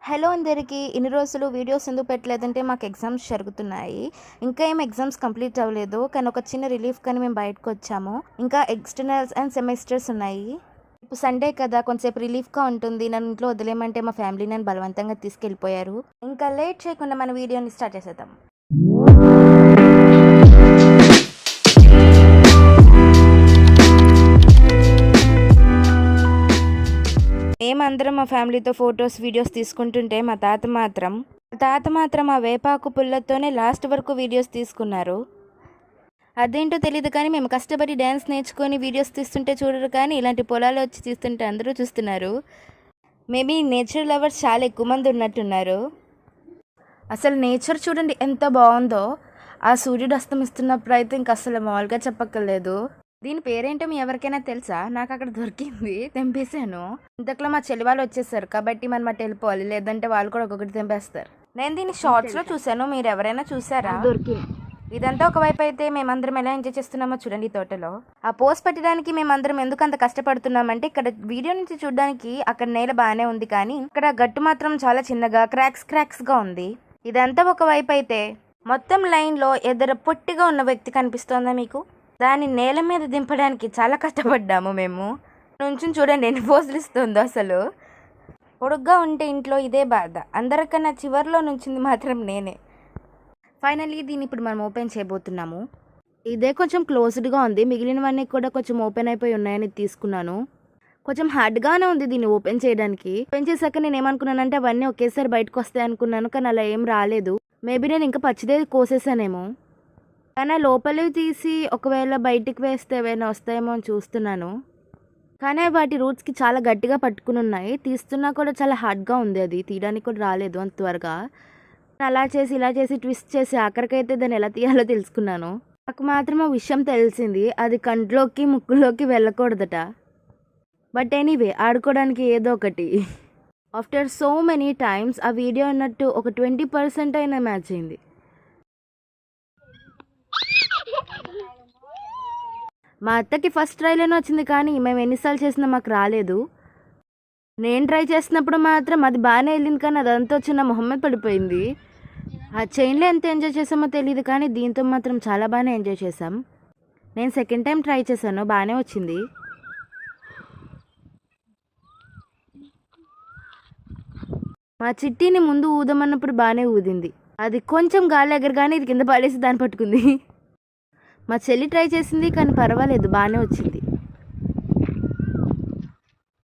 Hello అందరికీ. ఇన్ని రోజులు వీడియోస్ ఎందుకు పెట్టలేదంటే మాకు ఎగ్జామ్స్ జరుగుతున్నాయి. ఇంకా ఏం ఎగ్జామ్స్ కంప్లీట్ అవ్వలేదు, కానీ ఒక చిన్న రిలీఫ్ కానీ మేము బయటకు వచ్చాము. ఇంకా ఎక్స్టర్నల్స్ అండ్ సెమిస్టర్స్ ఉన్నాయి. ఇప్పుడు సండే కదా, కొంచెంసేపు రిలీఫ్గా ఉంటుంది. నన్ను ఇంట్లో వదిలేమంటే మా ఫ్యామిలీ నన్ను బలవంతంగా తీసుకెళ్ళిపోయారు. ఇంకా లేట్ చేయకుండా మన వీడియోని స్టార్ట్ చేసేద్దాం. మేమందరం మా ఫ్యామిలీతో ఫొటోస్ వీడియోస్ తీసుకుంటుంటే మా తాత మాత్రం ఆ వేపాకు పుల్లతోనే లాస్ట్ వరకు వీడియోస్ తీసుకున్నారు. అదేంటో తెలియదు కానీ మేము కష్టపడి డ్యాన్స్ నేర్చుకొని వీడియోస్ తీస్తుంటే చూడరు, కానీ ఇలాంటి పొలాలు వచ్చి తీస్తుంటే అందరూ చూస్తున్నారు. మేబీ నేచర్ లవర్స్ చాలా ఎక్కువ మంది ఉన్నట్టున్నారు. అసలు నేచర్ చూడండి ఎంత బాగుందో. ఆ సూర్యుడు అస్తమిస్తున్నప్పుడు అయితే ఇంక అసలు మామూలుగా చెప్పక్కర్లేదు. దీని పేరేంటో మీ ఎవరికైనా తెలుసా? నాకు అక్కడ దొరికింది, తెంపేశాను. ఇంతకులో మా చెల్లి వాళ్ళు వచ్చేసారు కాబట్టి మనం అటు వెళ్ళిపోవాలి, లేదంటే వాళ్ళు కూడా ఒక్కొక్కటి తెంపేస్తారు. నేను దీన్ని షార్ట్స్లో చూశాను, మీరు ఎవరైనా చూసారా? దొరికింది. ఇదంతా ఒకవైపు అయితే మేమందరం ఎలా ఎంజాయ్ చేస్తున్నామో చూడండి. ఈ తోటలో ఆ పోస్ట్ పెట్టడానికి మేమందరం ఎందుకు అంత కష్టపడుతున్నామంటే, ఇక్కడ వీడియో నుంచి చూడడానికి అక్కడ నేల బాగానే ఉంది, కానీ ఇక్కడ గట్టు మాత్రం చాలా చిన్నగా క్రాక్స్గా ఉంది. ఇదంతా ఒకవైపు అయితే మొత్తం లైన్లో ఎదురు పొట్టిగా ఉన్న వ్యక్తి కనిపిస్తోందా మీకు? దాన్ని నేల మీద దింపడానికి చాలా కష్టపడ్డాము మేము. నుంచి చూడండి ఎన్ని పోజులు ఇస్తుందో. అసలు పొడుగ్గా ఉంటే ఇంట్లో ఇదే బాధ, అందరికన్నా చివరిలో నుంచింది మాత్రం నేనే. ఫైనల్లీ దీన్ని ఇప్పుడు మనం ఓపెన్ చేయబోతున్నాము. ఇదే కొంచెం క్లోజ్డ్గా ఉంది, మిగిలినవన్నీ కూడా కొంచెం ఓపెన్ అయిపోయి ఉన్నాయని తీసుకున్నాను. కొంచెం హార్డ్గానే ఉంది దీన్ని ఓపెన్ చేయడానికి. ఓపెన్ చేశాక నేను ఏమనుకున్నానంటే అవన్నీ ఒకేసారి బయటకు వస్తాయి అనుకున్నాను, కానీ అలా ఏం రాలేదు. మేబీ నేను ఇంకా పచ్చిదే కోసేసానేమో, కానీ లోపలివి తీసి ఒకవేళ బయటికి వేస్తే ఏమైనా వస్తాయేమో అని చూస్తున్నాను. కానీ వాటి రూట్స్కి చాలా గట్టిగా పట్టుకుని ఉన్నాయి, తీస్తున్నా కూడా చాలా హార్డ్గా ఉంది. అది తీయడానికి కూడా రాలేదు అంత త్వరగా. అలా చేసి ఇలా చేసి ట్విస్ట్ చేసి ఆఖరికైతే దాన్ని ఎలా తీయాలో తెలుసుకున్నాను. నాకు మాత్రం ఆ విషయం తెలిసింది, అది కంట్లోకి ముక్కులోకి వెళ్ళకూడదట. బట్ ఎనీవే ఆడుకోవడానికి ఏదో ఒకటి. ఆఫ్టర్ సో మెనీ టైమ్స్ ఆ వీడియో అన్నట్టు ఒక 20% అయినా మ్యాచ్ అయింది. మా అత్తకి ఫస్ట్ ట్రైలోనే వచ్చింది, కానీ మేము ఎన్నిసార్లు చేసినా మాకు రాలేదు. నేను ట్రై చేసినప్పుడు మాత్రం అది బాగానే వెళ్ళింది, కానీ అదంతా వచ్చిన మొహమ్మద్ పడిపోయింది. ఆ చైన్లో ఎంత ఎంజాయ్ చేసామో తెలియదు, కానీ దీంతో మాత్రం చాలా బాగానే ఎంజాయ్ చేసాం. నేను సెకండ్ టైం ట్రై చేశాను, బాగానే వచ్చింది. మా చిట్టిని ముందు ఊదమన్నప్పుడు బాగానే ఊదింది. అది కొంచెం గాలి ఎగరగానే ఇది కింద పడేసి దాన్ని పట్టుకుంది. మా చెల్లి ట్రై చేసింది, కానీ పర్వాలేదు బాగానే వచ్చింది.